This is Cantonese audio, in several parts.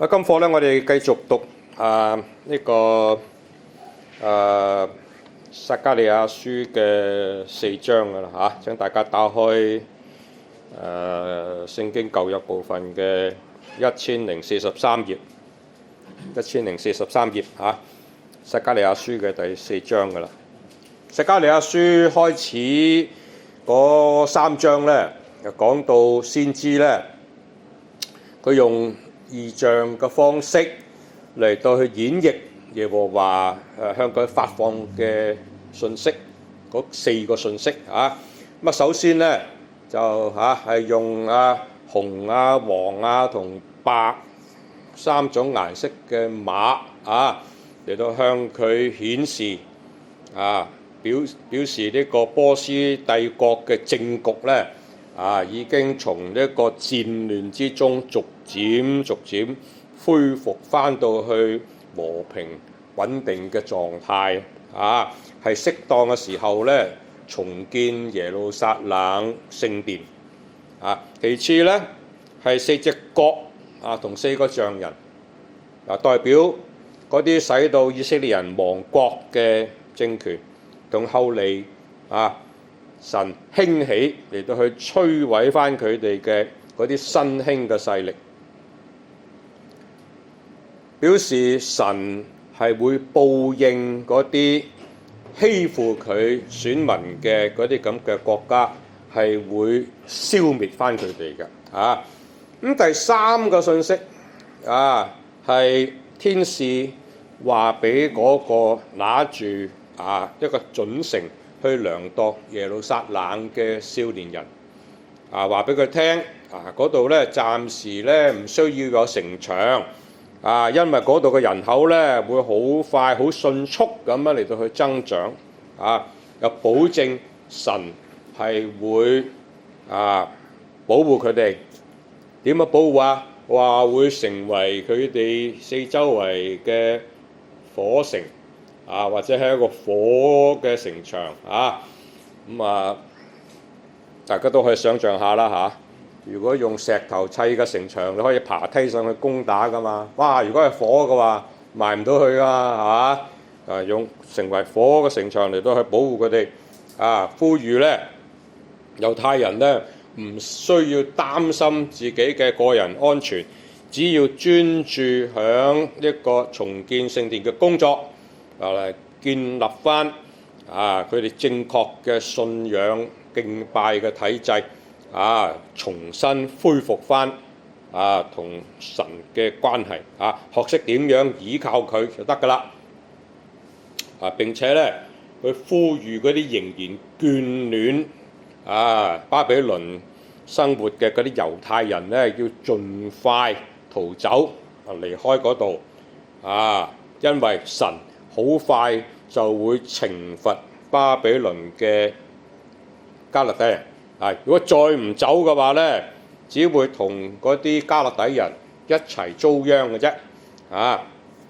今課咧，我哋繼續讀撒迦利亞書嘅4章㗎啦嚇。請大家打開聖經舊約部分嘅1043頁，1043頁嚇。撒迦利亞書嘅第4章㗎啦。撒迦利亞書開始嗰3章咧，就講到先知咧，佢用異象嘅方式嚟到去演繹耶和華向佢發放嘅信息，嗰4個信息啊。咁首先咧就係用紅黃同白3種顏色嘅馬嚟到向佢顯示表示呢個波斯帝國嘅政局咧已經從呢個戰亂之中逐漸恢復翻到去和平穩定嘅狀態係適當嘅時候咧重建耶路撒冷聖殿其次咧係4隻角同4個象人代表嗰啲使到以色列人亡國嘅政權，同後嚟神興起嚟到去摧毀翻佢哋嘅嗰啲新興嘅勢力，表示神係會報應嗰啲欺負佢選民嘅嗰啲咁嘅國家，係會消滅翻佢哋嘅咁第3個信息係天使話俾嗰個拿住一個準繩去量度耶路撒冷嘅少年人話俾佢聽嗰度咧暫時咧唔需要有城牆因為嗰度嘅人口咧會好快好迅速咁樣嚟到去增長又保證神係會保護佢哋。點樣保護話會成為佢哋四周圍嘅火城或者係一個火嘅城牆大家都可以想象下啦如果用石頭砌嘅城牆，你可以爬梯上去攻打噶嘛。哇！如果係火嘅話，埋唔到去啊，係嘛？用成為火嘅城牆嚟到去保護佢哋呼籲咧猶太人咧唔需要擔心自己嘅個人安全，只要專注響一個重建聖殿嘅工作嚟建立翻佢哋正確嘅信仰敬拜嘅體制重新恢復翻同神嘅關係學識點樣依靠佢就得㗎啦並且咧去呼籲嗰啲仍然眷戀巴比倫生活嘅嗰啲猶太人咧，要盡快逃走離開嗰度因為神好快就會懲罰巴比倫嘅迦勒底人如果再唔走嘅話咧，只會同嗰啲迦勒底人一齊遭殃嘅啫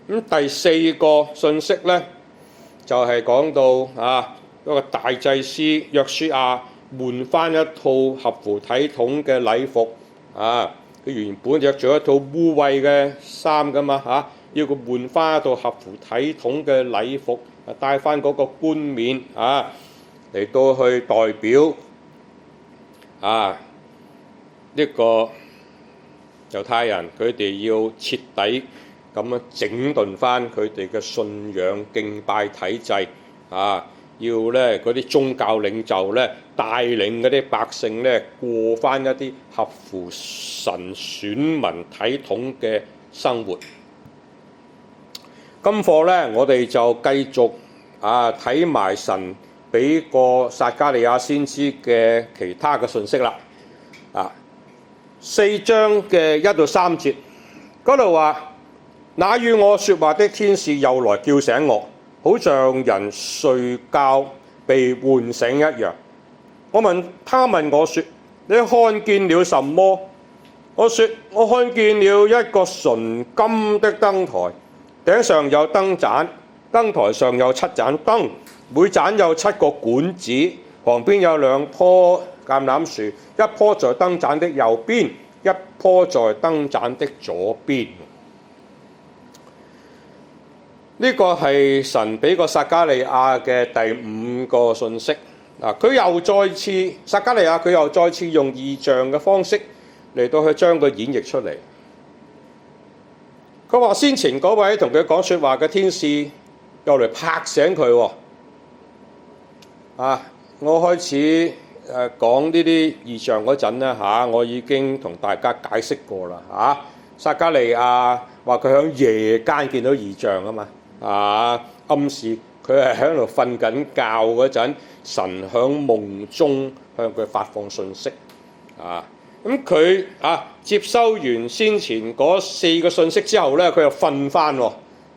咁第4個信息咧就係講到一個大祭司約書亞換翻一套合乎體統嘅禮服佢原本着咗一套污穢嘅衫噶嘛要佢換翻一套合乎體統嘅禮服戴翻嗰個冠冕嚟到去代表呢個猶太人，佢哋要徹底咁樣整頓翻佢哋嘅信仰敬拜體制要咧嗰啲宗教領袖咧帶領嗰啲百姓咧過翻一啲合乎神選民體統嘅生活。今課咧我哋就繼續睇埋神俾個撒迦利亞先知嘅其他嘅信息啦4章嘅1到3節嗰度話：那與我說話的天使又來叫醒我，好像人睡覺被喚醒一樣。他問我說：你看見了什麼？我說：我看見了一個純金的燈台，頂上有燈盞，燈台上有7盞燈，每盞有7個管子，旁邊有2棵橄欖樹，一棵在燈盞的右邊，一棵在燈盞的左邊。呢個係神俾個撒迦利亞嘅第5個信息。佢又再次撒迦利亞佢又再次用異象嘅方式嚟到去將佢演繹出嚟。佢話先前嗰位同佢講説話嘅天使又嚟拍醒佢喎。我開始講呢啲異象嗰陣咧我已經同大家解釋過啦撒迦利亞話佢喺夜間見到異象啊嘛暗示佢係喺度瞓緊覺嗰陣，神喺夢中向佢發放信息咁佢接收完先前嗰4個信息之後咧，佢又瞓翻喎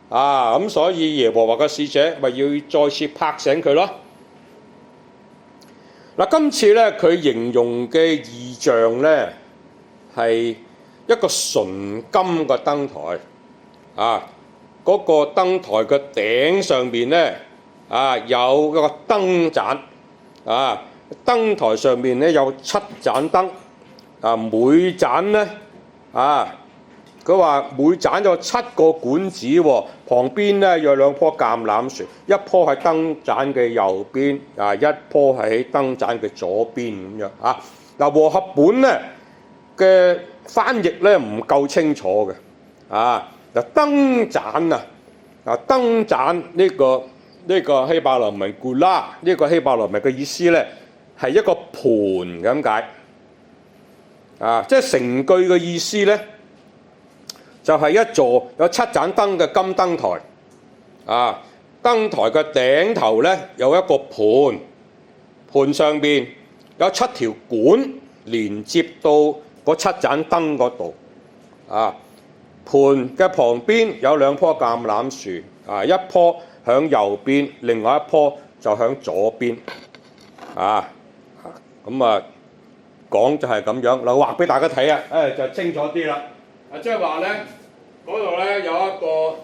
咁所以耶和華嘅使者咪要再次拍醒佢咯。今次咧佢形容嘅異象咧係一個純金嘅燈台嗰個燈台嘅頂上邊咧有個燈盞燈台上面咧有7盞燈每盞咧佢話每盞有7個管子旁邊咧有2棵橄欖樹，一棵喺燈盞嘅右邊一棵喺燈盞嘅左邊咁樣和合本咧嘅翻譯咧唔夠清楚嘅燈盞燈盞呢個希伯來文古拉呢個希伯來文嘅意思咧係一個盤咁解即係成句嘅意思咧就係一座有7盞燈嘅金燈台燈台嘅頂頭咧有一個盤，盤上邊有7條管連接到嗰7盞燈嗰度盤嘅旁邊有2棵橄欖樹一棵響右邊，另外一棵就響左邊講就係咁樣畫俾大家睇就清楚啲啦即係話咧嗰度咧有一個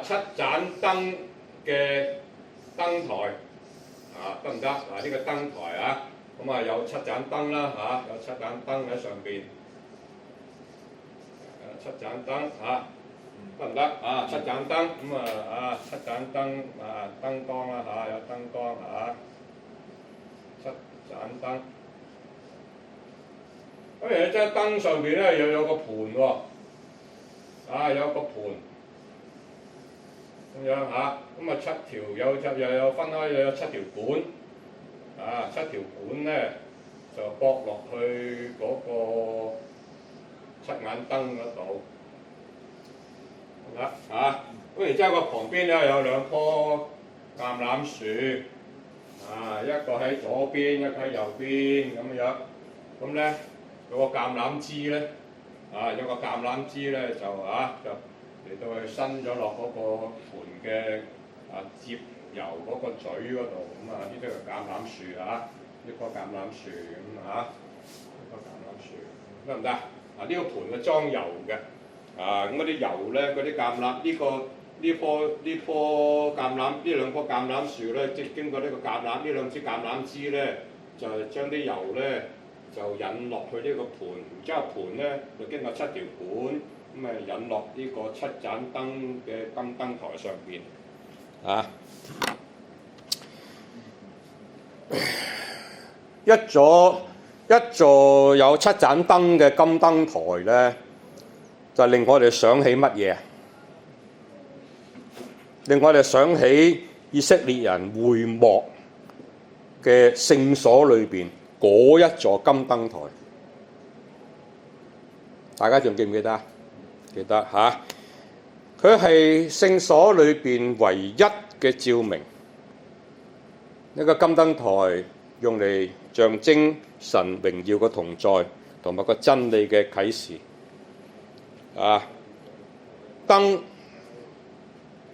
7盞燈嘅燈台得唔得呢個燈台有7盞燈啦有7盞燈喺上邊7盞燈得唔得7盞燈7盞燈燈光啦有燈光7盞燈咁而家燈上邊咧又有個盤喎有個盤咁樣7條又有分開有7條管7條管咧就駁落去嗰個7眼燈嗰度咁然之後個旁邊咧有2棵橄欖樹一個喺左邊，一個喺右邊咁樣咁咧有個橄欖枝咧有個橄欖枝咧就嚟到去伸咗落嗰個盤嘅接油嗰個嘴嗰度呢啲係橄欖樹呢棵橄欖樹呢棵橄欖樹得唔得呢個盤係裝油嘅咁嗰啲油咧嗰啲橄欖呢棵橄欖呢2棵橄欖樹咧即係經過呢個橄欖呢2支橄欖枝咧就係將啲油咧就引落去呢個盤，然之後盤咧就經過7條管咁引落呢個7盞燈嘅金燈台上邊一座有7盞燈嘅金燈台咧，就令我哋想起乜嘢？令我哋想起以色列人會幕嘅聖所裏邊嗰一座金燈台，大家仲記唔記得？記得佢係聖所裏邊唯一嘅照明。呢個金燈台用嚟象徵神榮耀嘅同在同埋個真理嘅啟示。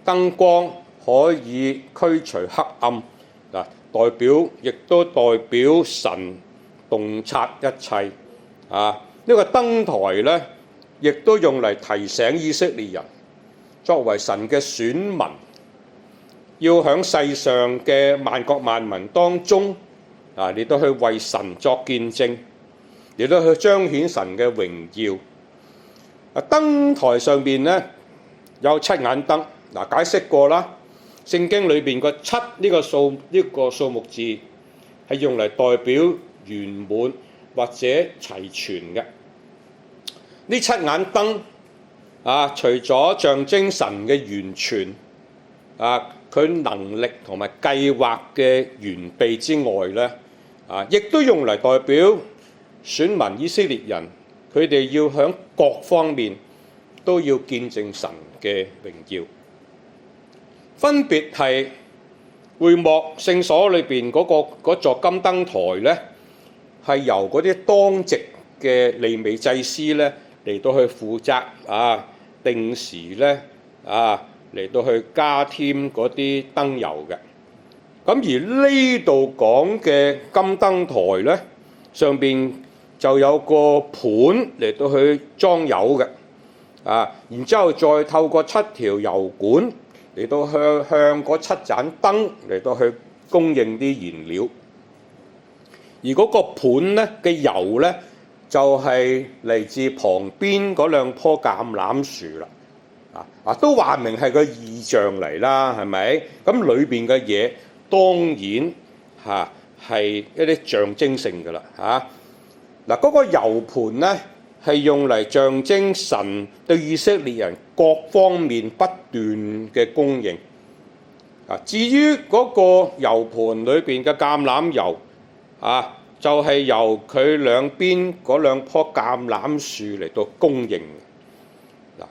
燈光可以驅除黑暗亦都代表神洞察一切呢個燈台咧，亦都用嚟提醒以色列人，作為神嘅選民，要喺世上嘅萬國萬民當中嚟到去為神作見證，嚟到去彰顯神嘅榮耀。燈台上邊咧有7眼燈嗱，解釋過啦，聖經裏邊個七呢個數目字係用嚟代表圓滿或者齊全嘅。呢七眼燈除咗象徵神嘅完全佢能力同埋計劃嘅完備之外咧，亦都用嚟代表選民以色列人，佢哋要響各方面都要見證神嘅榮耀。分別係會幕聖所裏邊嗰座金燈台咧，係由嗰啲當值嘅利未祭司咧嚟到去負責定時咧嚟到去加添嗰啲燈油嘅。咁而呢度講嘅金燈台咧，上邊就有個盤嚟到去裝油嘅，然之後再透過7條油管嚟到向嗰7盞燈嚟到去供應啲燃料。而嗰個盤咧嘅油咧，就係嚟自旁邊嗰2棵橄欖樹啦。都話明係個異象嚟啦，係咪？咁裏邊嘅嘢當然係一啲象徵性㗎啦。嗰個油盤咧係用嚟象徵神對以色列人各方面不斷嘅供應。至於嗰個油盤裏邊嘅橄欖油就係由佢兩邊嗰2棵橄欖樹嚟到供應。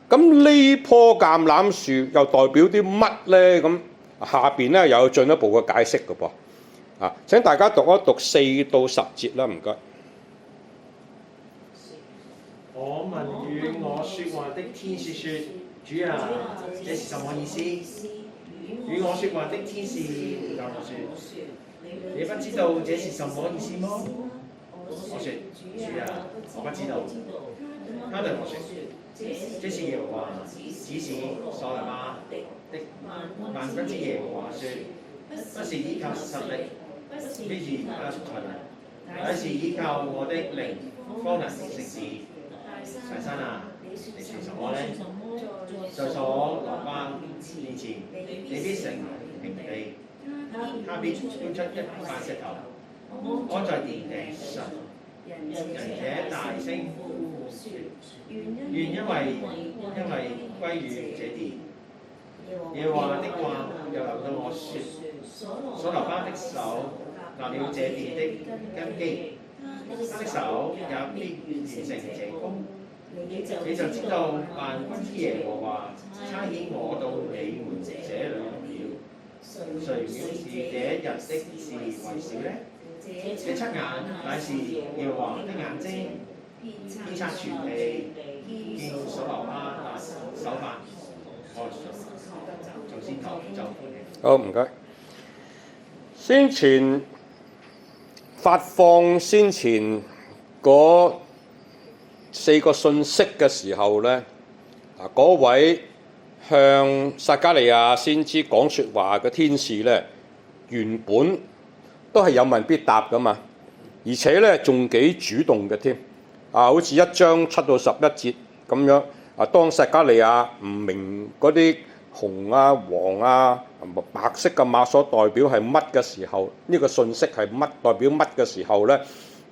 咁呢棵橄欖樹又代表啲乜咧？咁下邊咧有進一步嘅解釋嘅噃。請大家讀一讀4到10節啦，唔該。我問與我說話的天使說：主啊，這是什麼意思？與我說話的天使回答我說：你不知道這是什麼意思嗎？我說：主啊，我不知道。他對我說：這是耶和華指示所羅巴的萬軍之耶和華說：不是依靠實力，不是依靠才能，乃是依靠我的靈，方能成事。大山啊，你算什麼呢？在所羅巴面前，你必成平地，他必搬出一塊石頭，安在殿頂上。人且大聲呼說：願因為歸於這殿。耶和華的話又臨到我說：所羅巴的手立了這殿的根基，他的手也必完成這工。你就知道萬軍之耶和華差遣我到你們這裏來了。誰藐視這一日的事為小呢？這7眼乃是耶和華的眼睛，遍察全地，見所羅巴達手法開做先頭就歡喜。好，唔該。先前發放先前嗰4個信息嘅時候咧，嗰位向撒迦利亞先知講説話嘅天使咧，原本都係有問必答噶嘛，而且咧仲幾主動嘅添。好似1章7到11節咁樣。當撒迦利亞唔明嗰啲紅黃白色嘅馬所代表係乜嘅時候，呢個信息係乜代表乜嘅時候咧，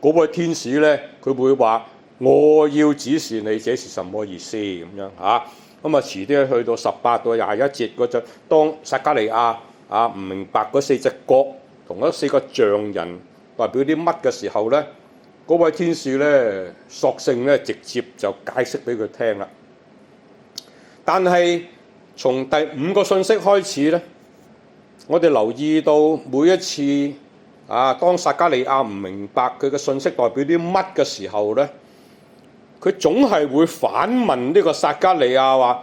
嗰位天使咧佢會話：我要指示你這是什麼意思咁樣嚇。咁遲啲去到18到21節嗰陣，當撒迦利亞唔明白嗰4隻角同嗰4個象人代表啲乜嘅時候咧，嗰位天使咧索性咧直接就解釋俾佢聽啦。但係從第5個信息開始咧，我哋留意到每一次當撒迦利亞唔明白佢嘅信息代表啲乜嘅時候咧，佢總係會反問呢個撒迦利亞話：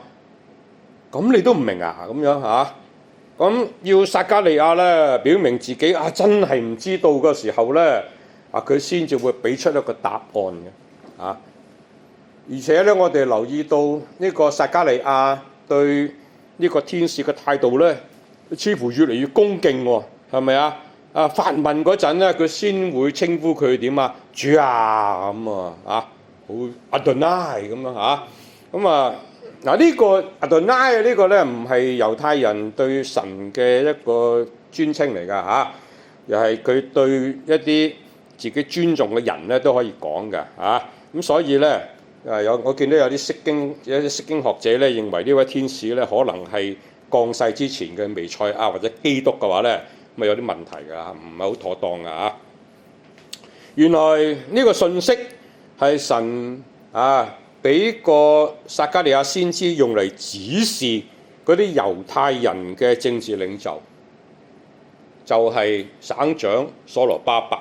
咁你都唔明啊？咁樣嚇，咁要撒迦利亞咧表明自己真係唔知道嘅時候咧，佢先至會俾出一個答案嘅。而且咧，我哋留意到呢個撒迦利亞對呢個天使嘅態度咧，似乎越嚟越恭敬喎，係咪啊？發問嗰陣咧，佢先會稱呼佢點啊？主啊咁好阿頓拉咁樣嚇。咁嗱，呢個 Adonai 呢個咧唔係猶太人對神嘅一個尊稱嚟㗎嚇，又係佢對一啲自己尊重嘅人咧都可以講㗎嚇。咁所以咧我見到有啲釋經學者咧認為呢位天使咧可能係降世之前嘅彌賽亞或者基督嘅話咧，咪有啲問題㗎嚇，唔係好妥當㗎嚇。原來呢個信息係神俾個撒迦利亞先知用嚟指示嗰啲猶太人嘅政治領袖，就係省長所羅巴伯，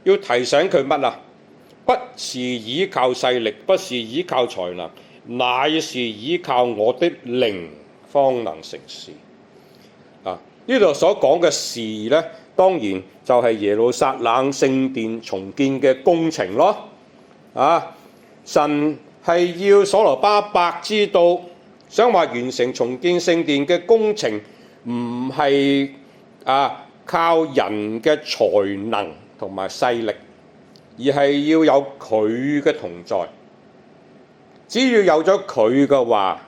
要提醒佢乜啊？不是倚靠勢力，不是倚靠才能，乃是倚靠我的靈方能成事。呢度所講嘅事呢，當然就係耶路撒冷聖殿重建嘅工程咯。神係要所羅巴伯知道，想話完成重建聖殿嘅工程，唔係靠人嘅才能同埋勢力，而係要有佢嘅同在。只要有咗佢嘅話，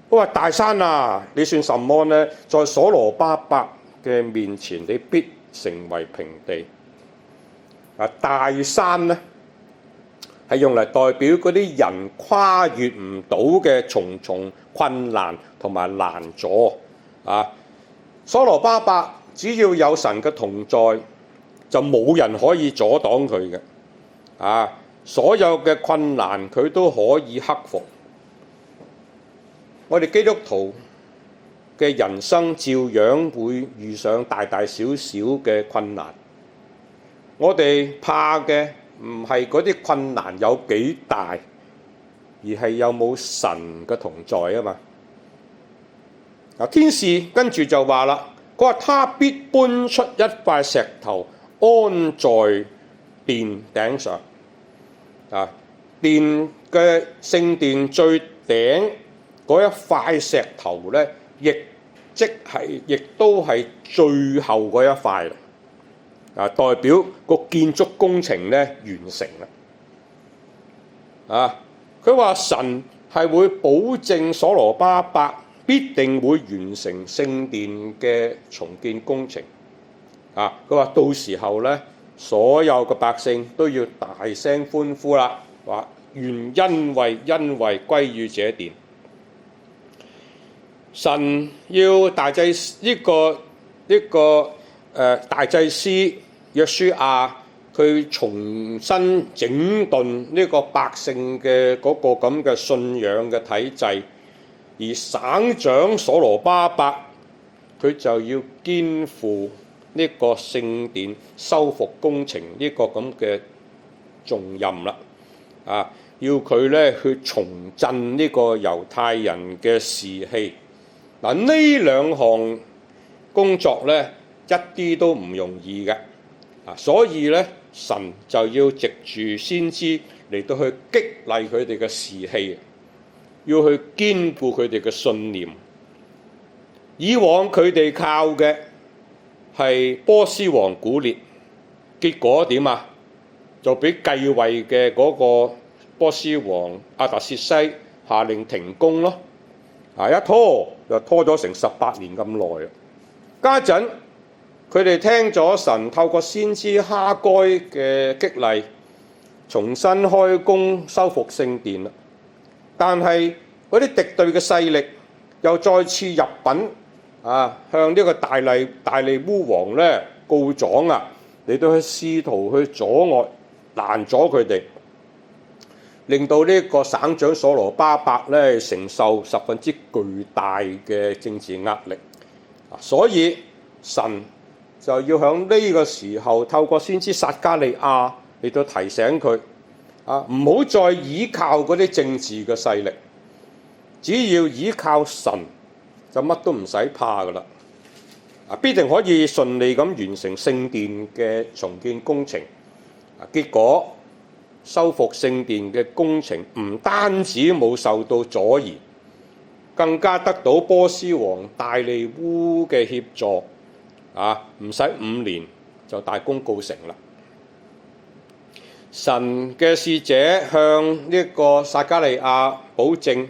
我話大山啊，你算什麼呢？在所羅巴伯嘅面前，你必成為平地。大山呢，係用嚟代表嗰啲人跨越唔到嘅重重困難同埋難阻。所羅巴伯只要有神嘅同在，就冇人可以阻擋佢嘅。所有嘅困難佢都可以克服。我哋基督徒嘅人生照樣會遇上大大小小嘅困難。我哋怕嘅唔係嗰啲困難有幾大，而係有冇神嘅同在啊嘛。天使跟住就話啦，佢話他必搬出一塊石頭安在殿頂上。殿嘅聖殿最頂嗰一塊石頭咧，亦都係最後嗰一塊。代表個建築工程咧完成啦。佢話神係會保證所羅巴伯必定會完成聖殿嘅重建工程。佢話到時候咧，所有嘅百姓都要大聲歡呼啦，話願恩惠歸於這殿。神要大祭司大祭司約書亞佢重新整頓呢個百姓嘅嗰個咁嘅信仰嘅體制，而省長所羅巴伯佢就要肩負呢個聖殿修復工程呢個咁嘅重任啦。要佢咧去重振呢個猶太人嘅士氣。呢兩項工作咧一啲都唔容易嘅。所以咧，神就要藉住先知嚟到去激勵佢哋嘅士氣，要去堅固佢哋嘅信念。以往佢哋靠嘅係波斯王古列，結果點啊？就俾繼位嘅嗰個波斯王亞達薛西下令停工咯。一拖就拖咗成18年咁耐啊！家陣佢哋聽咗神透過先知哈該嘅激勵，重新開工修復聖殿啦。但係嗰啲敵對嘅勢力又再次入稟向呢個大利烏王咧告狀嚟到去試圖去阻礙攔阻佢哋，令到呢個省長所羅巴伯咧承受十分之巨大嘅政治壓力。所以神就要喺呢個時候透過先知撒迦利亞嚟到提醒佢，唔好再依靠嗰啲政治嘅勢力，只要依靠神就乜都唔使怕噶啦。必定可以順利咁完成聖殿嘅重建工程。結果修復聖殿嘅工程唔單止冇受到阻延，更加得到波斯王大利烏嘅協助。唔使5年就大功告成啦。神嘅使者向呢個撒迦利亞保證，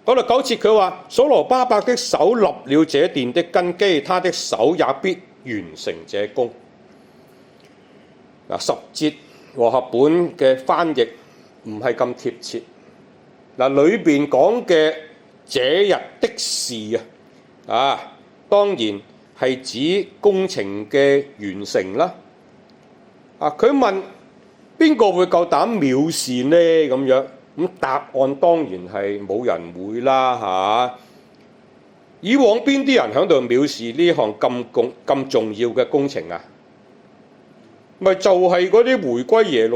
嗰度9節佢話：所羅巴伯的手立了這殿的根基，他的手也必完成這工。10節和合本嘅翻譯唔係咁貼切。裏邊講嘅這日的事當然係指工程嘅完成啦。佢問邊個會夠膽藐視呢？咁樣咁答案當然係冇人會啦。以往邊啲人喺度藐視呢項咁重要嘅工程啊？咪就係嗰啲回歸耶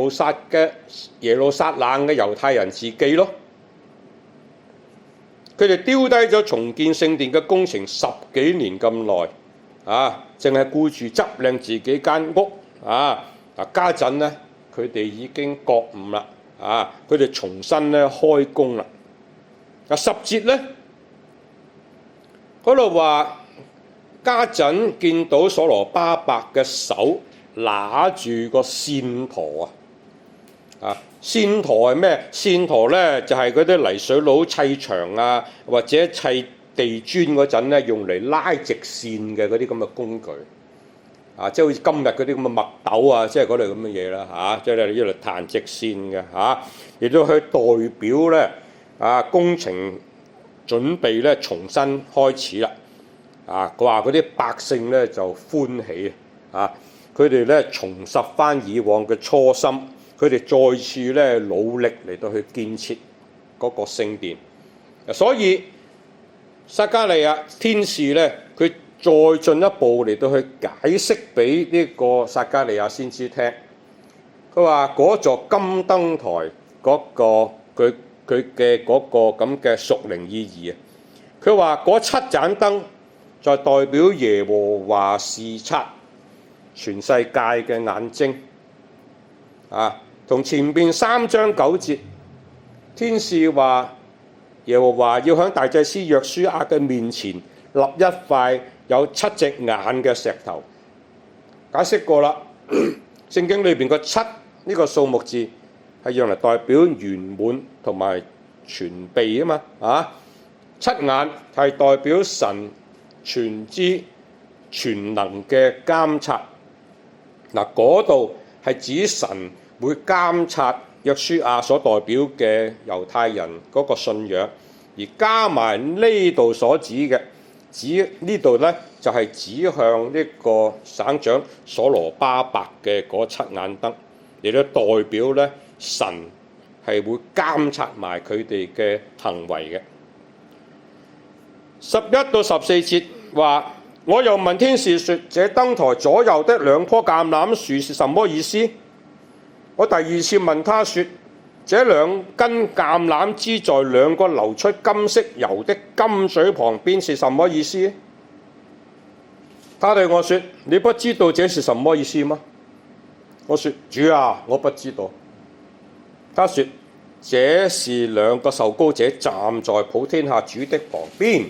路撒冷嘅猶太人自己咯。佢哋丟低咗重建聖殿嘅工程10幾年咁耐，淨係顧住執靚自己間屋。家陣咧，佢哋已經覺悟啦，佢哋重新咧開工啦。10節咧嗰度話，家陣見到所羅巴伯嘅手拿住個線陀線陀係咩？線陀咧就係嗰啲泥水佬砌牆或者砌地磚嗰陣咧，用嚟拉直線嘅嗰啲咁嘅工具。即係好似今日嗰啲咁嘅麥斗即係嗰類咁嘅嘢啦，即係呢度彈直線嘅亦都去代表咧工程準備咧重新開始啦。佢話嗰啲百姓咧就歡喜佢哋咧重拾翻以往嘅初心，佢哋再次咧努力嚟到去建設嗰個聖殿。所以撒迦利亞天使咧，佢再進一步嚟到去解釋俾呢個撒迦利亞先知聽。佢話嗰座金燈台嗰個佢嘅嗰個咁嘅屬靈意義。佢話嗰7盞燈就代表耶和華視察全世界嘅眼睛。同前邊3章9節，天使話耶和華要喺大祭司約書亞嘅面前立一塊有7隻眼嘅石頭。解釋過啦，聖經裏邊個7呢個數目字係用嚟代表圓滿同埋全備嘛。7眼係代表神全知全能嘅監察。嗰度係指神會監察約書亞所代表嘅猶太人嗰個信仰，而加埋呢度所指嘅，呢度咧就係指向呢個省長所羅巴伯嘅嗰7眼燈，亦都代表咧神係會監察埋佢哋嘅行為嘅。11到14節話，我又問天使說：這燈台左右的2棵橄欖樹是什麼意思？我第2次問他說：這2根橄欖枝在2個流出金色油的金水旁邊是什麼意思？他對我說：你不知道這是什麼意思嗎？我說：主啊，我不知道。他說：這是2個受膏者站在普天下主的旁邊。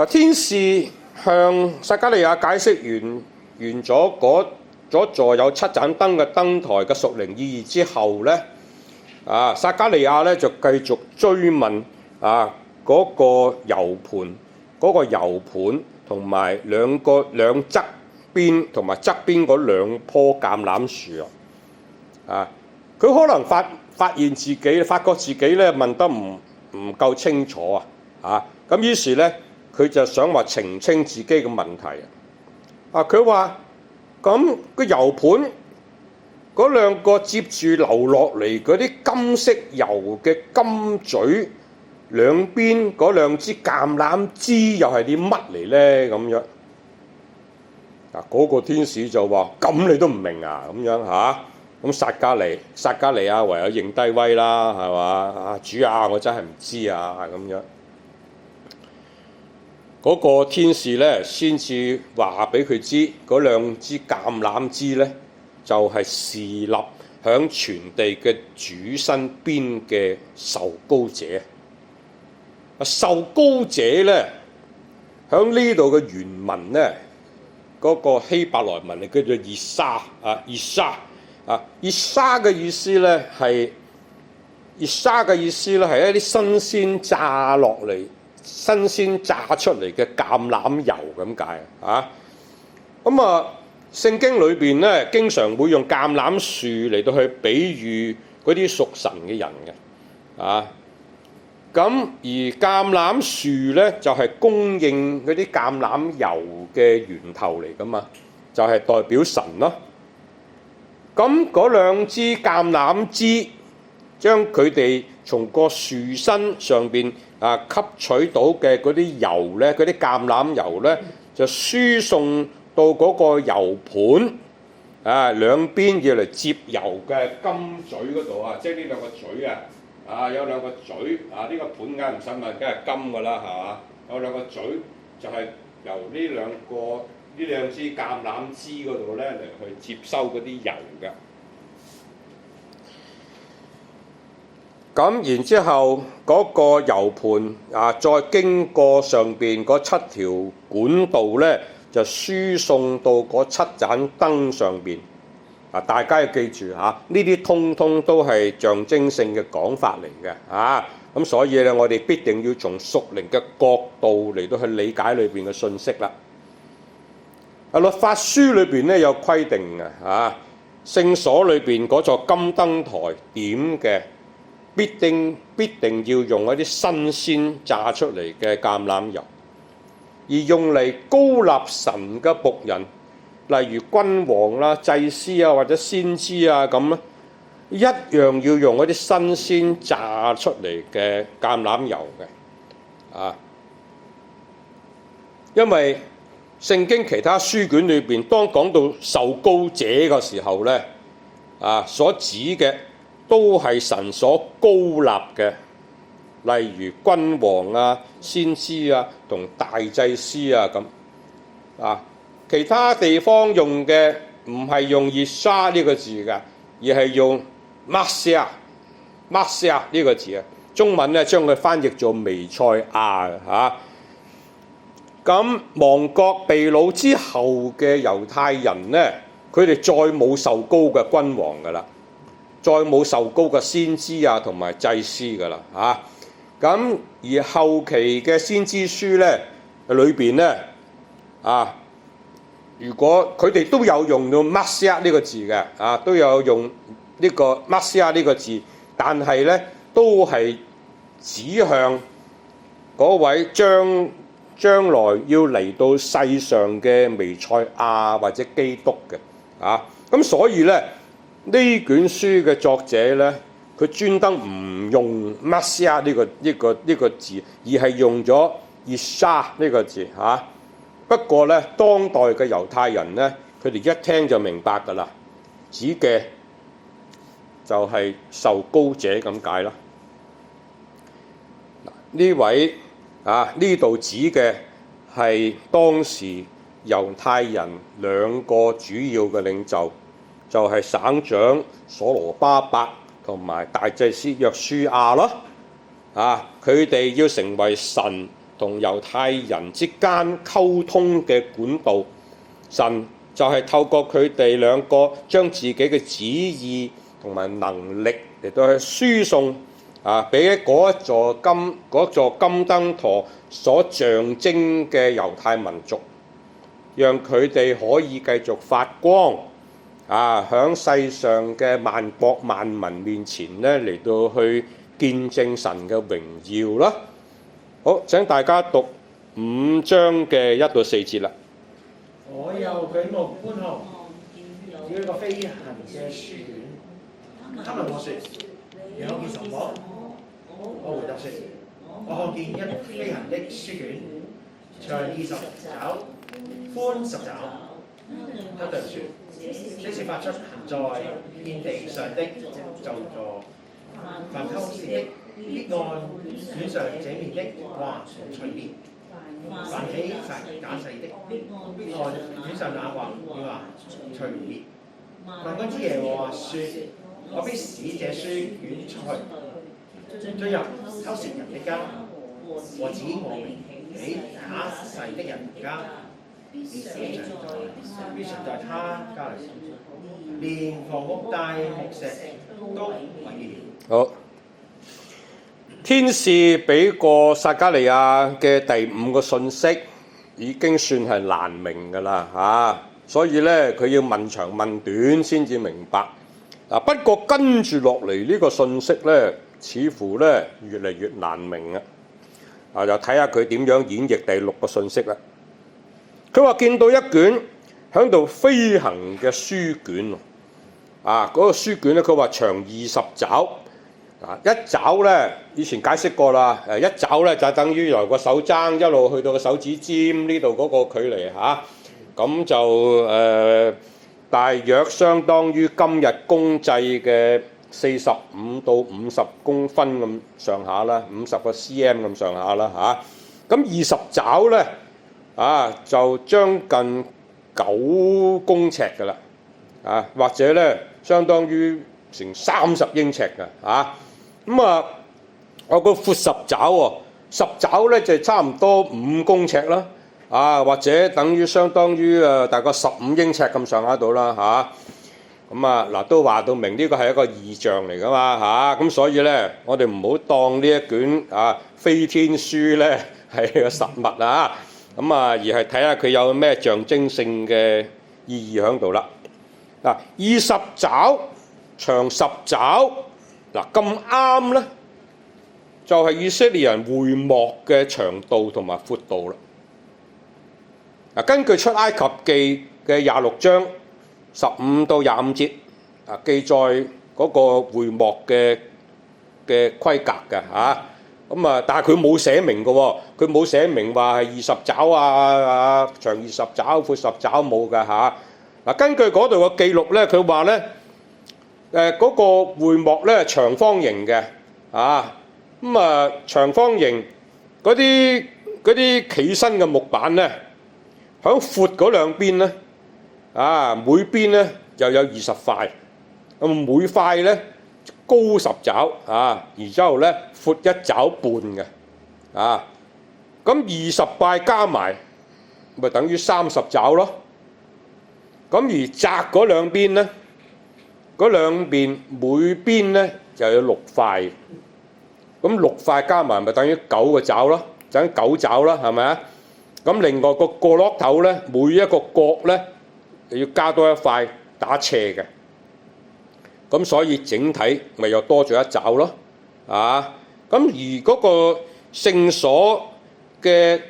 天使向撒迦利亞解釋完咗嗰座有7盞燈嘅燈台嘅屬靈意義之後咧，撒迦利亞咧就繼續追問嗰個油盤同埋兩側邊同埋側邊嗰2棵橄欖樹佢可能發覺自己咧問得唔夠清楚咁於是咧佢就想話澄清自己嘅問題。佢話咁個油盤嗰2個接住流落嚟嗰啲金色油嘅金嘴兩邊嗰2支橄欖枝又係啲乜嚟咧？咁樣嗰個天使就話：咁你都唔明咁樣咁撒迦利亞唯有認低威啦，係嘛？主啊，我真係唔知咁樣。嗰個天使咧先至話俾佢知，嗰2支橄欖枝咧就係侍立響全地嘅主身邊嘅受膏者。受膏者咧響呢度嘅原文咧，嗰個希伯來文叫做以沙嘅意思咧係熱沙嘅意思咧係一啲新鮮炸落嚟、新鮮炸出嚟嘅橄欖油咁解啊。咁啊，聖經裏邊咧經常會用橄欖樹嚟到去比喻嗰啲屬神嘅人嘅啊。咁而橄欖樹咧就係供應嗰啲橄欖油嘅源頭嚟噶嘛，就係代表神咯。咁嗰兩支橄欖枝，將佢哋從個樹身上邊吸取到嘅嗰啲油咧，嗰啲橄欖油咧，就輸送到嗰個油盤兩邊要嚟接油嘅金嘴嗰度啊，即係呢兩個嘴有兩個嘴呢個盤梗係唔使問，梗係金㗎啦，係嘛？有兩個嘴就係由呢兩支橄欖枝嗰度咧嚟去接收嗰啲油嘅。咁然之後嗰個油盤再經過上邊嗰7條管道咧，就輸送到嗰7盞燈上邊。大家要記住呢啲通通都係象徵性嘅講法嚟嘅咁所以咧，我哋必定要從屬靈嘅角度嚟到去理解裏邊嘅信息啦。律法書裏邊咧有規定嘅聖所裏邊嗰座金燈台點嘅，必定要用一啲新鮮榨出嚟嘅橄欖油，而用嚟膏立神嘅僕人，例如君王啦、祭司或者先知咁一樣要用一啲新鮮榨出嚟嘅橄欖油嘅因為聖經其他書卷裏邊，當講到受膏者嘅時候咧所指嘅都係神所膏立嘅，例如君王先知同大祭司咁其他地方用嘅唔係用熱沙呢個字㗎，而係用默西亞呢個字中文咧將佢翻譯做彌賽亞咁亡國被擄之後嘅猶太人咧，佢哋再冇受膏嘅君王㗎啦，再冇受膏嘅先知同埋祭司㗎啦咁而後期嘅先知書咧裏邊咧如果佢哋都有用到默西亞呢個字嘅都有用呢個默西亞呢個字，但係咧都係指向嗰位將來要嚟到世上嘅彌賽亞或者基督嘅咁所以咧呢卷書嘅作者咧，佢專登唔用默西亞呢個字，而係用咗熱沙呢個字不過咧，當代嘅猶太人咧，佢哋一聽就明白㗎啦，指嘅就係受膏者咁解啦。呢位呢度指嘅係當時猶太人兩個主要嘅領袖，就係省長所羅巴伯同埋大祭司約書亞咯。佢哋要成為神同猶太人之間溝通嘅管道，神就係透過佢哋兩個將自己嘅旨意同埋能力嚟到去輸送俾嗰座金燈台所象徵嘅猶太民族，讓佢哋可以繼續發光響世上嘅萬國萬民面前咧嚟到去見證神嘅榮耀啦。好，請大家讀5章嘅1到4節啦。我又舉目觀看，有一個飛行嘅書卷。他問我說：你看見什麼？我回答說：我看見一飛行的書卷，長20肘，寬10肘。他對我說：這是發出行在遍地上的咒詛，凡偷竊的，必按卷上這面的話除滅；凡起誓假誓的，必按卷上那話除滅。萬軍之耶和華說：我必使這書卷出去，進入偷竊人的家，和指我名起假誓的人家，必存在他家裏，連房屋帶木石都毀滅了。好，天使俾過撒迦利亞嘅第5個信息已經算係難明㗎啦嚇，所以咧佢要問長問短先至明白。不過跟住落嚟呢個信息咧，似乎咧越嚟越難明啊！就睇下佢點樣演繹第6個信息啦。佢話見到一卷喺度飛行嘅書卷嗰個書卷咧，佢話長20肘。一肘咧，以前解釋過啦。一肘咧就等於由個手踭一路去到個手指尖呢度嗰個距離嚇，咁就大約相當於今日公制嘅45到50公分咁上下啦，50個 cm 咁上下啦嚇。咁20肘咧就將近9公尺㗎啦，或者咧相當於成30英尺㗎嚇。我個闊10肘喎，10肘咧就差唔多5公尺啦，或者等於相當於大概15英尺咁上下度啦嚇。嗱都話到明呢個係一個異象嚟㗎嘛嚇，咁所以咧我哋唔好當呢一卷飛天書咧係個實物而係睇下佢有咩象徵性嘅意義喺度啦。20肘長10肘。咁啱咧，就係以色列人會幕嘅長度同埋闊度啦。根據出埃及記嘅26章15到25節記載嗰個會幕嘅規格嘅嚇。但係佢冇寫明嘅喎，佢冇寫明話係20肘長20肘、闊10肘冇嘅嚇。根據嗰度嘅記錄咧，佢話咧。嗰個會幕咧長方形嘅，長方形嗰啲企身嘅木板咧，響闊嗰兩邊咧，每邊咧又有20塊，咁每塊咧高10肘，然之後咧闊1肘半嘅，咁20塊加埋，咪等於30肘咯。咁而窄嗰兩邊咧。嗰兩邊每邊咧就有6塊，咁6塊加埋咪等於9個肘咯，等於9肘啦，係咪啊？咁另外個角落頭咧，每一個角咧要加多一塊打斜嘅，咁所以整體咪又多咗1肘咯，咁而嗰個聖所嘅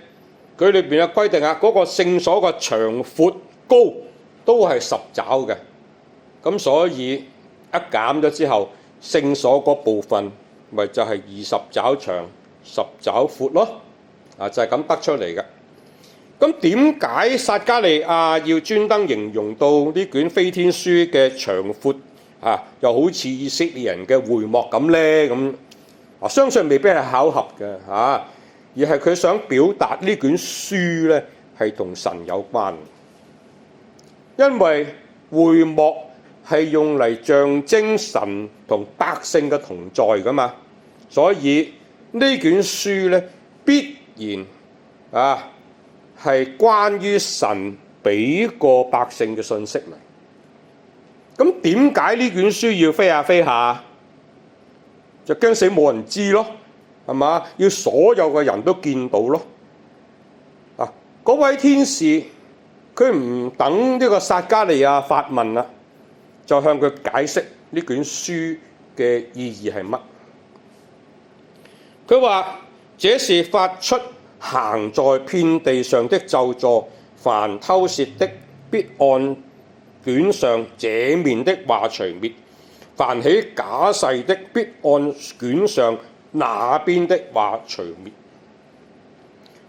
佢裏邊嘅規定嗰個聖所個長闊高都係10肘嘅。咁所以一減咗之後，聖所嗰部分咪就係20肘長、10肘闊咯，就係咁得出嚟嘅。咁點解撒迦利亞要專登形容到呢卷飛天書嘅長闊又好似以色列人嘅會幕咁咧？咁相信未必係巧合嘅而係佢想表達呢卷書咧係同神有關，因為會幕係用嚟象徵神同百姓嘅同在㗎嘛，所以呢卷書咧必然係關於神俾個百姓嘅信息嚟。咁點解呢卷書要飛下飛下？就驚死冇人知咯，係嘛？要所有嘅人都見到咯。嗰位天使佢唔等呢個撒迦利亞發問啦，就向佢解釋呢卷書嘅意義係乜。佢話：這是發出行在遍地上的咒詛，凡偷竊的必按卷上這面的話除滅，凡起假誓的必按卷上那邊的話除滅。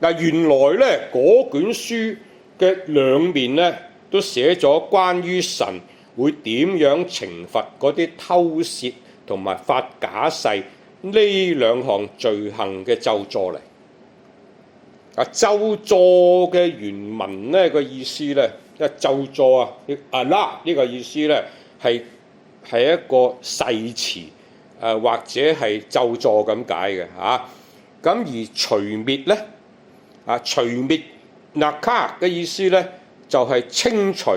原來咧嗰卷書嘅兩面咧都寫咗關於神會點樣懲罰嗰啲偷竊同埋發假誓呢兩項罪行嘅咒詛嚟。咒詛嘅原文咧個意思咧，即係咒詛啦呢個意思咧係一個誓詞或者係咒詛咁解嘅嚇。咁而除滅咧除滅納卡嘅意思咧就係清除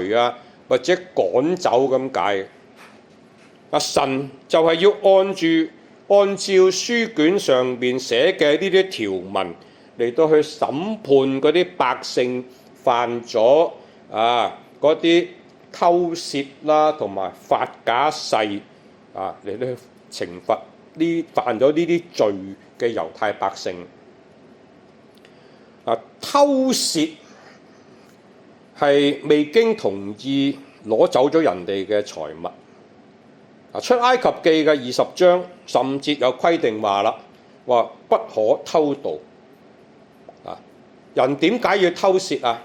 或者趕走咁解嘅。神就係要按住按照書卷上面寫嘅呢啲條文嚟到去審判嗰啲百姓犯咗嗰啲偷竊啦，同埋發假誓嚟到去懲罰犯咗呢啲罪嘅猶太百姓。偷竊係未經同意攞走咗人哋嘅財物。出埃及記嘅20章甚至有規定話啦，話不可偷盜。人點解要偷竊啊？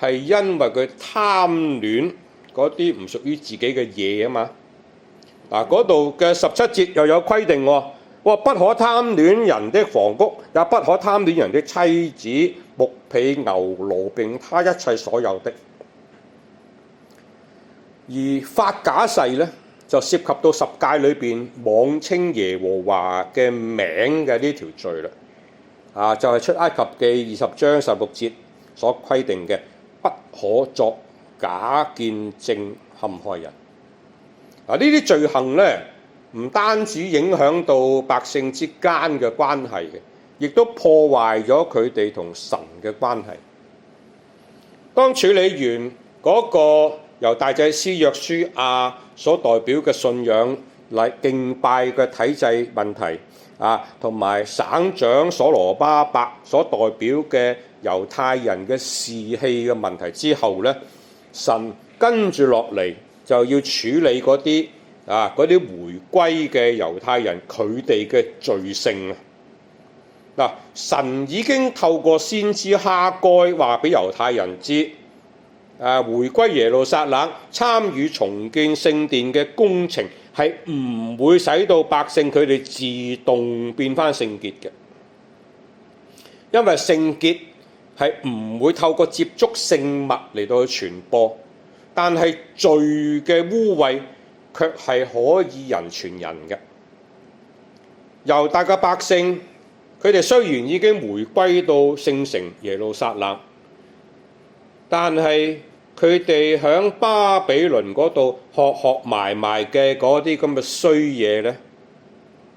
係因為佢貪戀嗰啲唔屬於自己嘅嘢啊嘛。嗰度嘅17節又有規定喎，不可貪戀人的房屋，也不可貪戀人的妻子、僕婢、牛驢並他一切所有的。而發假誓呢，就涉及到十誡裏邊妄稱耶和華嘅名嘅呢條罪啦。就係出埃及記20章16節所規定嘅，不可作假見證陷害人。呢啲罪行呢，唔單止影響到百姓之間嘅關係嘅，亦都破壞咗佢哋同神嘅關係。當處理完嗰個由大祭司約書亞所代表嘅信仰嚟敬拜嘅體制問題，同埋省長所羅巴伯所代表嘅猶太人嘅士氣嘅問題之後呢，神跟住落嚟就要處理嗰啲回歸嘅猶太人佢哋嘅罪性。神已經透過先知哈該話俾猶太人知，回歸耶路撒冷參與重建聖殿嘅工程係唔會使到百姓佢哋自動變返聖潔嘅，因為聖潔係唔會透過接觸聖物嚟到去傳播，但係罪嘅污穢卻係可以人傳人嘅。猶大嘅百姓，佢哋雖然已經回歸到聖城耶路撒冷，但係佢哋喺巴比倫嗰度學埋嘅嗰啲咁嘅衰嘢呢，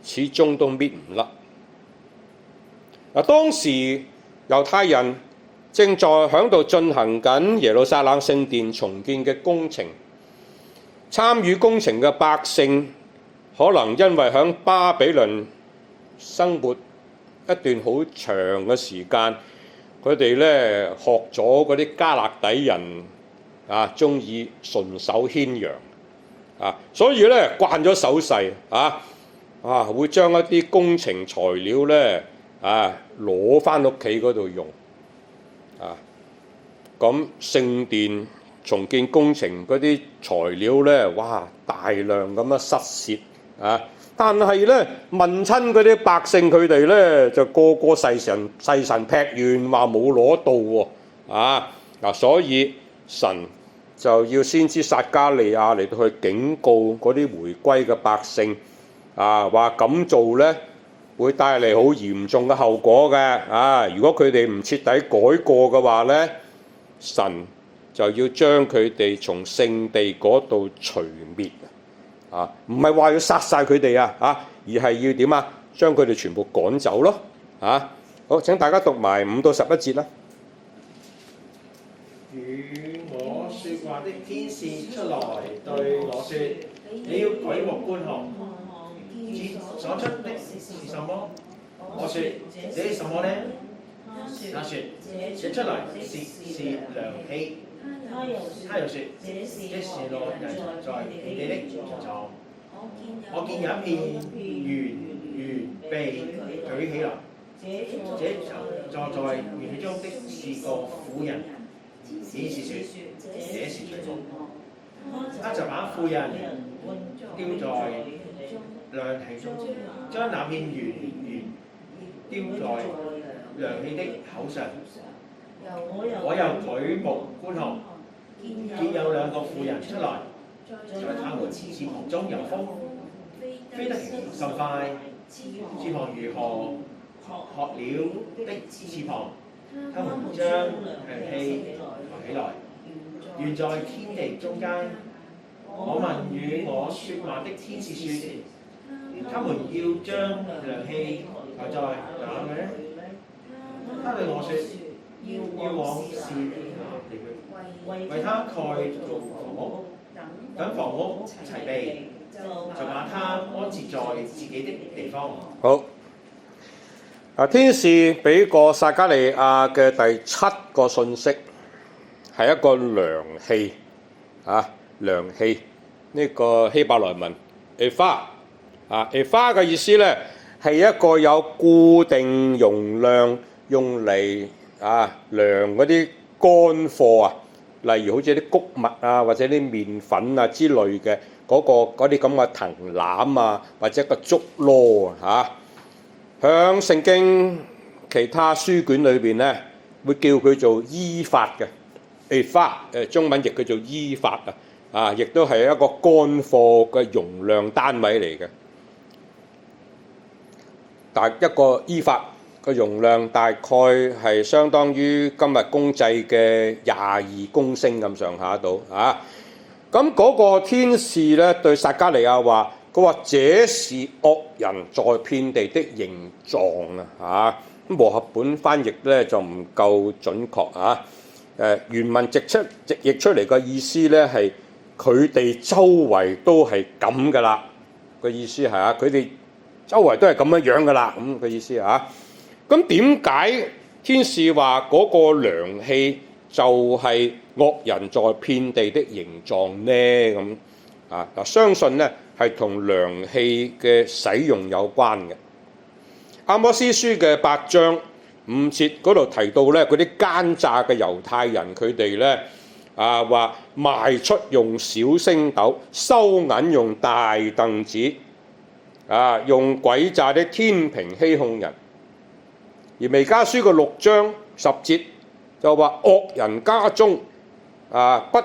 始終都搣唔甩。當時猶太人正在喺度進行緊耶路撒冷聖殿重建嘅工程，參與工程嘅百姓可能因為喺巴比倫生活一段好長嘅時間，佢哋呢學咗嗰啲加勒底人鍾意順手牽羊，所以呢慣咗手勢，會將一啲工程材料呢攞返屋企嗰度用。咁聖殿重建工程嗰啲材料呢，大量咁樣失竊。但係呢，問親嗰啲百姓佢哋呢，就個個誓神劈願話冇攞到喎。所以神就要先知撒迦利亞嚟到去警告嗰啲回歸嘅百姓，話咁做呢會帶嚟好嚴重嘅後果嘅。如果佢哋唔徹底改過嘅話呢，神就要將佢哋從聖地嗰度除滅。唔係話要殺晒佢哋而係要點將佢哋全部趕走咯。好，請大家讀埋5到11節啦。與我說話的天使出來對我說：你要舉目觀看，見所出的是什麼？我說：這是什麼呢？他說：這出來是量器。他又說：這是落人在地的藏。我見有一片圓被舉起來，這坐在圓器中的是個婦人。意思說，這是罪惡。他就把婦人丟在量器中，將那片圓丟在量器的口上。我又舉目觀看，見有2個婦人出來，在他們翅膀中有風，飛得甚快，翅膀如何鶴鳥的翅膀。他們將量器抬起來，懸在天地中間。我問與我說話的天使說：們要將涼氣抬在哪裏呢？他對我說：要往示拿地去，為他蓋造房屋，等房屋齊備，就把他安置在自己的地方。好。天使俾過撒迦利亞嘅第7個信息係一個涼氣涼氣呢個希伯來文 ephah 嘅意思咧係一個有固定容量用嚟量嗰啲乾貨例如好似啲穀物或者啲麵粉之類嘅嗰啲咁嘅藤籃或者個竹籮響聖經其他書卷裏邊咧，會叫佢做伊法嘅 ephah， 中文譯佢做伊法亦都係一個乾貨嘅容量單位嚟嘅。但一個伊法嘅容量大概係相當於今日公製嘅22公升咁上下度咁嗰個天使咧對撒迦利亞話。佢話：這是惡人在遍地的形狀和合本翻譯咧就唔夠準確原文直譯出嚟嘅意思咧係佢哋周圍都係咁噶啦，個意思係佢哋周圍都係咁樣噶啦，咁個意思咁點解天使話嗰個涼氣就係惡人在遍地的形狀呢？咁相信咧係同涼氣嘅使用有關嘅。阿摩司書嘅8章5節嗰度提到咧，嗰啲奸詐嘅猶太人佢哋咧話賣出用小升斗，收銀用大凳子，用詭詐的天平欺哄人。而彌迦書嘅6章10節就話惡人家中不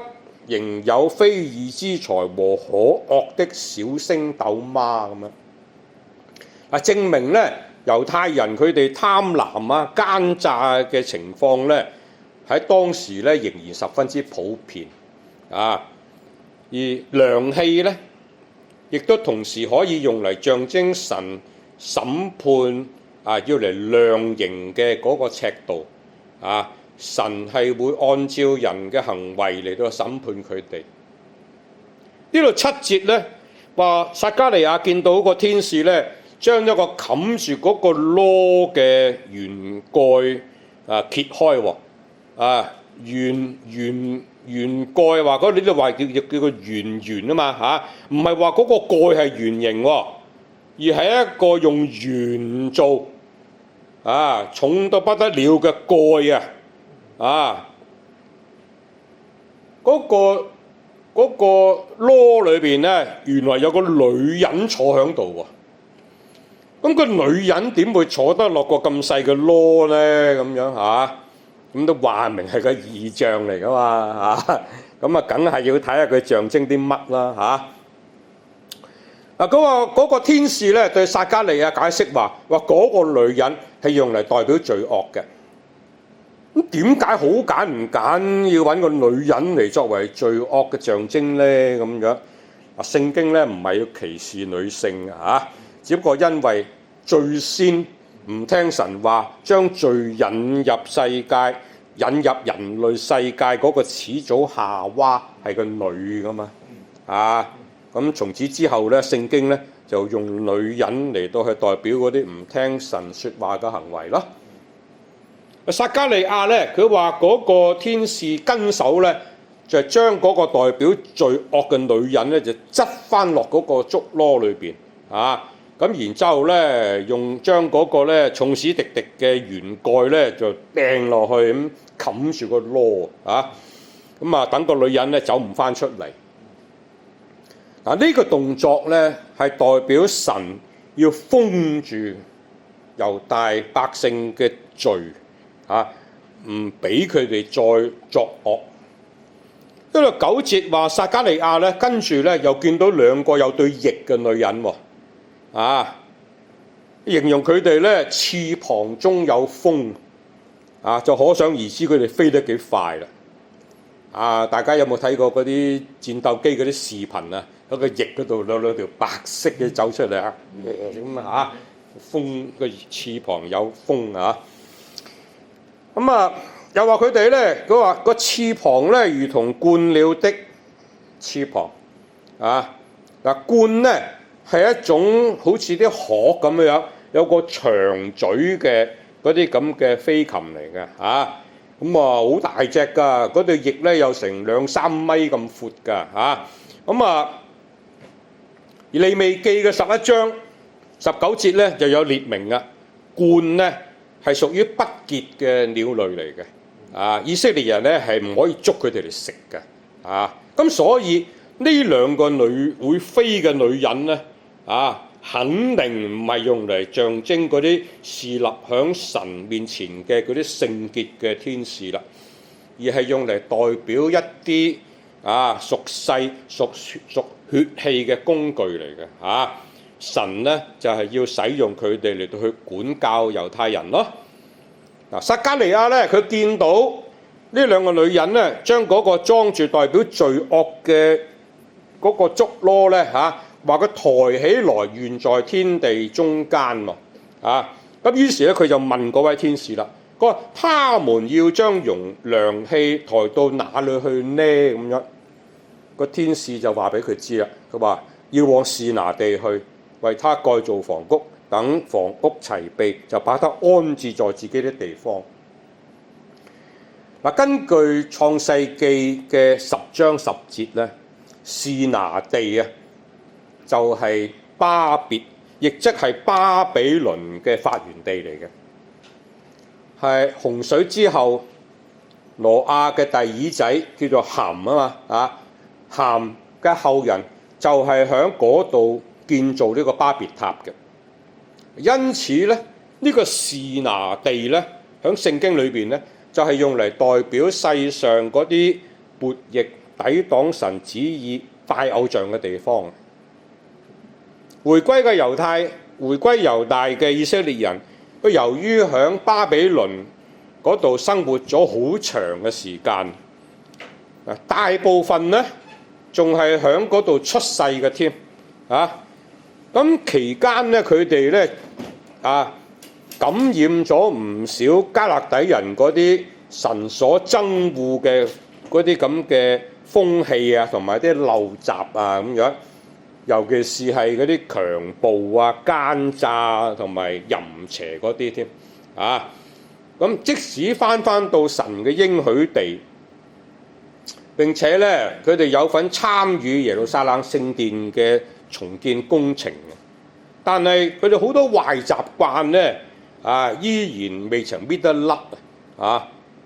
仍有非義之財和可惡的小升斗嗎？咁樣證明咧猶太人佢哋貪婪奸詐嘅情況咧喺當時咧仍然十分之普遍而涼氣咧亦都同時可以用嚟象徵神審判要嚟量刑嘅嗰個尺度神係會按照人嘅行為嚟到審判佢哋。呢度7節咧話撒迦利亞見到個天使咧，將一個冚住嗰個籮嘅圓蓋揭開圓蓋話嗰啲都話叫個圓嘛唔係話嗰個蓋係圓形而係一個用鉛做重到不得了嘅蓋嗰個籮裏邊咧，原來有個女人坐喺度喎。咁個女人點會坐得落個咁細嘅籮咧？咁樣咁都話明係個異象嚟噶嘛咁梗係要睇下佢象徵啲乜啦嗰個天使咧對撒迦利亞解釋話嗰個女人係用嚟代表罪惡嘅。咁點解好揀唔揀要揾個女人嚟作為罪惡嘅象徵咧？咁樣聖經咧唔係要歧視女性只不過因為最先唔聽神話，將罪引入世界、引入人類世界嗰個始祖夏娃係個女噶嘛咁從此之後咧，聖經咧就用女人嚟到去代表嗰啲唔聽神說話嘅行為咯。撒迦利亞咧，佢話嗰個天使跟手咧，就係將嗰個代表罪惡嘅女人咧，就執翻落嗰個竹籮裏邊咁然之後咧，將嗰個咧重屎滴滴嘅圓蓋咧，就掟落去咁冚住個籮等個女人咧走唔翻出嚟。呢個動作咧係代表神要封住猶大百姓嘅罪。唔俾佢哋再作惡。因為9節話撒迦利亞咧，跟住咧又見到2個有對翼嘅女人形容佢哋咧翅膀中有風就可想而知佢哋飛得幾快啦大家有冇睇過嗰啲戰鬥機嗰啲視頻啊？喺個翼嗰度兩條白色嘅走出嚟啊！咁啊風個翅膀有風啊！咁啊又話佢哋咧，佢話個翅膀咧如同鸛鳥的翅膀啊！嗱，鸛咧係一種好似啲殼咁樣，有個長嘴嘅嗰啲咁嘅飛禽嚟嘅啊！咁好大隻㗎，嗰對翼咧有成2-3米咁闊㗎嚇。而利未記嘅11章19節咧就有列明啊，鸛咧係屬於不潔嘅鳥類嚟嘅啊，以色列人咧係唔可以捉佢哋嚟食嘅啊。咁所以呢兩個會飛嘅女人咧啊，肯定唔係用嚟象徵嗰啲侍立響神面前嘅嗰啲聖潔嘅天使啦，而係用嚟代表一啲屬世屬血氣嘅工具嚟嘅嚇。神咧就係要使用佢哋嚟到去管教猶太人咯。撒迦利亞咧，佢見到呢兩個女人咧，將嗰個裝住代表罪惡嘅嗰個竹籮咧話佢抬起來懸在天地中間喎咁於是咧佢就問嗰位天使啦，佢話：他們要將量器抬到哪裏去呢？咁樣個天使就話俾佢知啦，佢話要往示拿地去，為他蓋造房屋，等房屋齊備，就把他安置在自己的地方。根據創世記嘅10章10節咧，示拿地就係巴別，亦即係巴比倫嘅發源地嚟嘅，係洪水之後挪亞嘅第二仔叫做含含嘅後人就係喺嗰度建造呢個巴別塔嘅。因此咧，呢個示拿地咧喺聖經裏邊咧就係用嚟代表世上嗰啲悖逆抵擋神旨意拜偶像嘅地方。回歸猶大嘅以色列人，佢由於喺巴比倫嗰度生活咗好長嘅時間，大部分咧仲係喺嗰度出世嘅添咁期間咧，佢哋咧感染咗唔少加勒底人嗰啲神所憎惡嘅嗰啲咁嘅風氣同埋啲陋習咁樣。尤其是係嗰啲強暴奸詐同埋淫邪嗰啲添咁即使翻到神嘅應許地，並且咧佢哋有份參與耶路撒冷聖殿嘅重建工程，但係佢哋好多壞習慣咧依然未曾搣得甩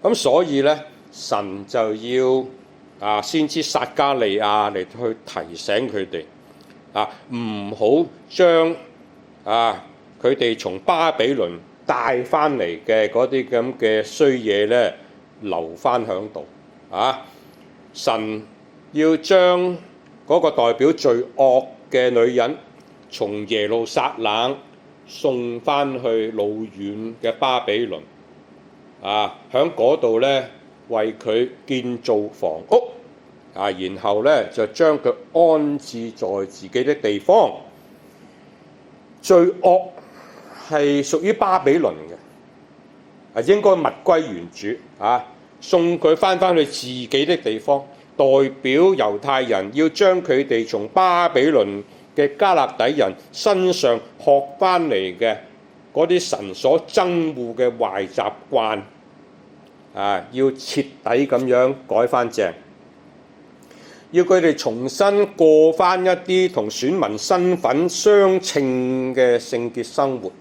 咁所以咧神就要先知撒迦利亞嚟去提醒佢哋。唔好將佢哋從巴比倫帶翻嚟嘅嗰啲咁嘅衰嘢咧留翻響度神要將嗰個代表罪惡嘅女人從耶路撒冷送翻去老遠嘅巴比倫響嗰度咧為佢建造房屋。然後咧就將佢安置在自己的地方。罪惡係屬於巴比倫嘅，應該物歸原主送佢翻去自己的地方，代表猶太人要將佢哋從巴比倫嘅加勒底人身上學翻嚟嘅嗰啲神所憎惡嘅壞習慣要徹底咁樣改翻正。要佢哋重新過翻一啲同選民身份相稱嘅聖潔生活，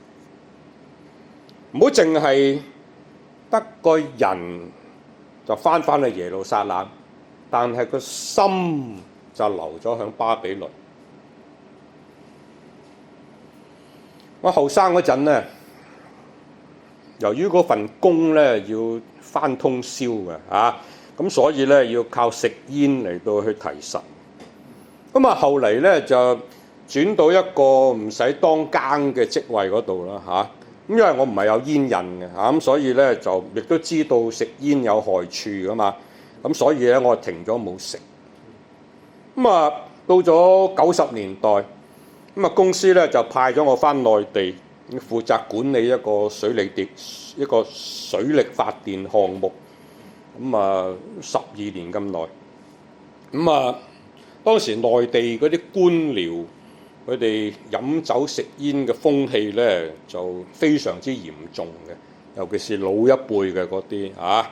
唔好淨係得個人就翻去耶路撒冷，但係個心就留咗喺巴比倫。我後生嗰陣咧，由於嗰份工咧要翻通宵嘅咁所以咧要靠食煙嚟到去提神。後嚟咧就轉到一個唔使當更嘅職位嗰度啦因為我唔係有煙癮嘅咁所以咧就亦都知道食煙有害處噶嘛。咁所以咧我停咗冇食。咁啊到咗90年代，咁啊公司咧就派咗我返內地，負責管理一個水力發電項目。咁啊12年咁耐。咁啊當時內地嗰啲官僚，佢哋飲酒食煙嘅風氣咧就非常之嚴重嘅，尤其是老一輩嘅嗰啲啊。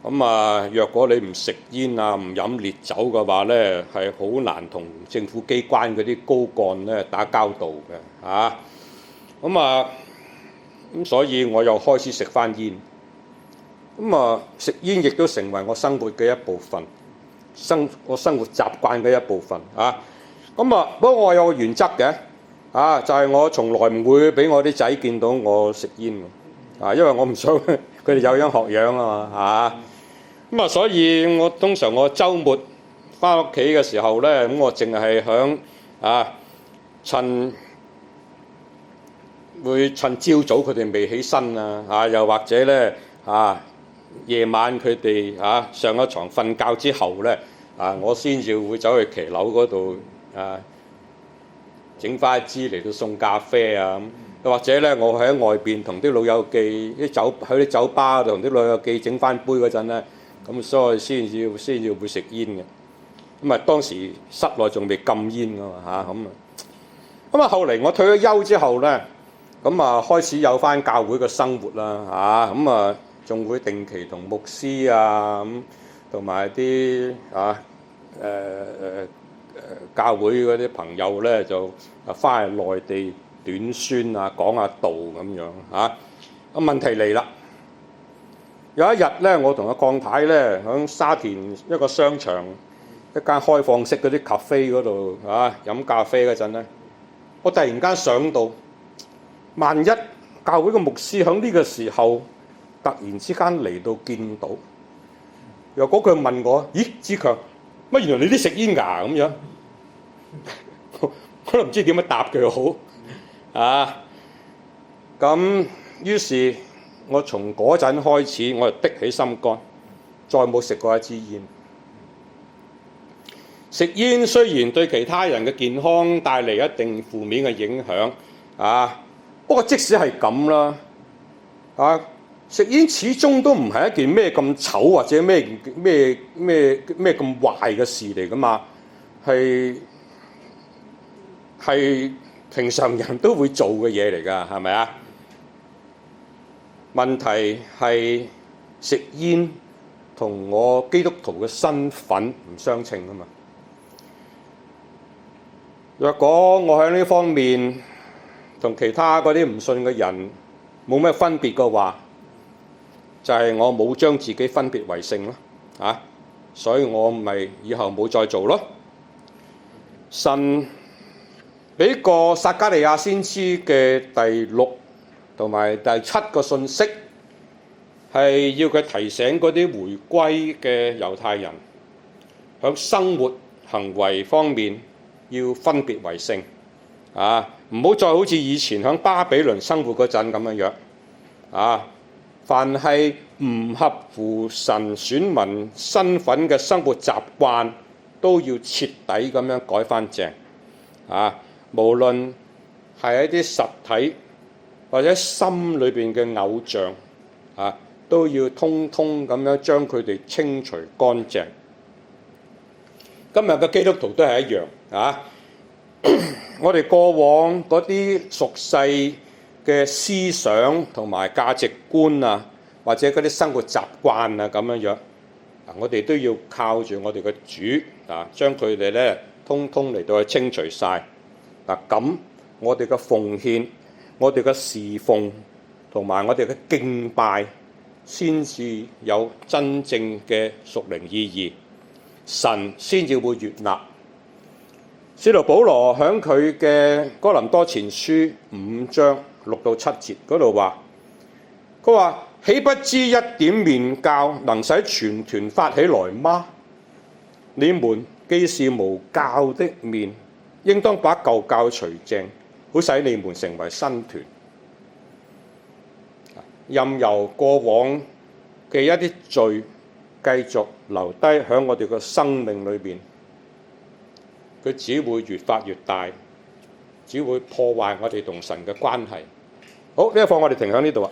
咁啊，若果你唔食煙啊、唔飲烈酒嘅話咧，係好難同政府機關嗰啲高幹咧打交道嘅啊。咁所以我又開始食返煙。咁啊，食煙亦都成為我生活嘅一部分，我生活習慣嘅一部分啊。咁啊，不過我有個原則嘅啊，就係我從來唔會俾我啲仔見到我食煙啊，因為我唔想佢哋有樣學樣啊嘛嚇。咁啊，所以我通常我週末返屋企嘅時候咧，咁我淨係響會趁朝早佢哋未起身啊，又或者咧夜晚佢哋上咗床瞓覺之後咧我先至會走去騎樓嗰度整翻一支嚟到送咖啡啊咁，又或者咧我喺外邊同啲老友記去啲酒吧度同啲老友記整翻杯嗰陣咧，咁所以先至會食煙嘅。咁啊當時室內仲未禁煙㗎嘛咁啊後嚟我退咗休之後咧，咁啊開始有翻教會嘅生活啦咁啊仲會定期同牧師咁同埋啲教會嗰啲朋友咧就翻去內地短宣講下道咁樣咁問題嚟啦，有一日咧，我同阿鄺太咧喺沙田一個商場一間開放式嗰啲咖啡嗰度飲咖啡嗰陣咧，我突然間想到，萬一教會嘅牧師喺呢個時候突然之間嚟到見到，若果佢問我：咦，志強，乜原來你啲食煙㗎？咁樣，我都唔知點樣答佢好咁於是，我從嗰陣開始，我就的起心肝，再冇食過一支煙。食煙雖然對其他人嘅健康帶嚟一定負面嘅影響不過即使係咁啦食煙始終都唔係一件咩咁醜或者咩咁壞嘅事嚟㗎嘛，係平常人都會做嘅嘢嚟㗎，係咪啊？問題係食煙同我基督徒嘅身份唔相稱啊嘛。若果我喺呢方面同其他嗰啲唔信嘅人冇咩分別嘅話，就係我冇將自己分別為聖咯所以我咪以後冇再做咯。神俾個撒迦利亞先知嘅第6同埋第7個信息，係要佢提醒嗰啲回歸嘅猶太人，喺生活行為方面要分別為聖唔好再好似以前喺巴比倫生活嗰陣咁樣凡係唔合乎神選民身份嘅生活習慣，都要徹底咁樣改返正無論係一啲實體或者心裏邊嘅偶像都要通通咁樣將佢哋清除乾淨。今日嘅基督徒都係一樣我哋過往嗰啲俗世嘅思想同埋價值觀或者嗰啲生活習慣咁樣我哋都要靠住我哋嘅主將佢哋咧通通嚟到去清除晒咁我哋嘅奉獻、我哋嘅侍奉同埋我哋嘅敬拜，先至有真正嘅屬靈意義，神先至會悅納。使徒保羅喺佢嘅哥林多前書5章6到7節嗰度話，佢話：豈不知一點麵酵能使全團發起來嗎？你們既是無酵的麵，應當把舊酵除淨，好使你們成為新團。任由過往嘅一啲罪繼續留低喺我哋嘅生命裏邊，佢只會越發越大，只會破壞我哋同神嘅關係。好，呢一課我哋停喺呢度啊。